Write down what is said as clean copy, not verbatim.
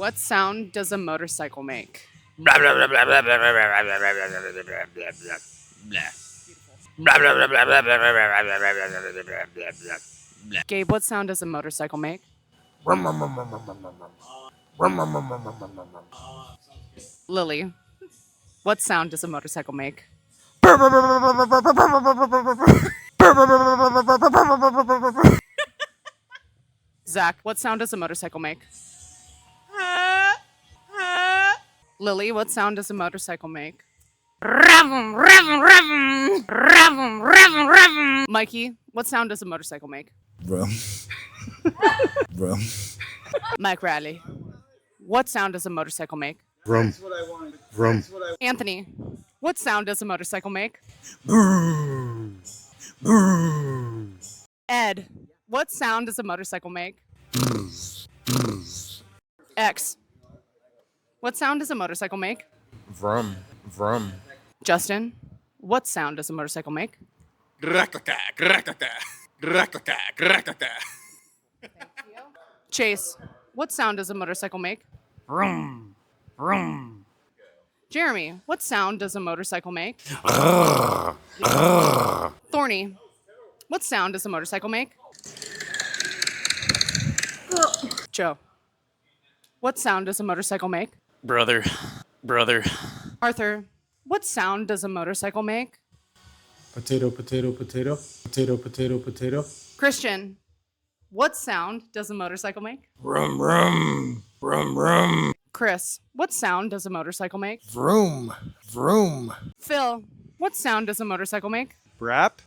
What sound does a motorcycle make? Gabe, what sound does a motorcycle make? Lily, what sound does a motorcycle make? Zach, what sound does a motorcycle make? Lily, what sound does a motorcycle make? Mikey, what sound does a motorcycle make? Brum. Brum. Mike Riley, what sound does a motorcycle make? Brum. Brum. Anthony, what sound does a motorcycle make? Ed, what sound does a motorcycle make? X, what sound does a motorcycle make? Vrum. Vrum. Justin, what sound does a motorcycle make? Chase, what sound does a motorcycle make? Vroom, vroom. Jeremy, what sound does a motorcycle make? Thorny, what sound does a motorcycle make? Joe, what sound does a motorcycle make? Brother. Arthur, what sound does a motorcycle make? Potato, potato, potato. Potato, potato, potato. Christian, what sound does a motorcycle make? Brum, brum. Brum, brum. Chris, what sound does a motorcycle make? Vroom. Vroom. Phil, what sound does a motorcycle make? Brap.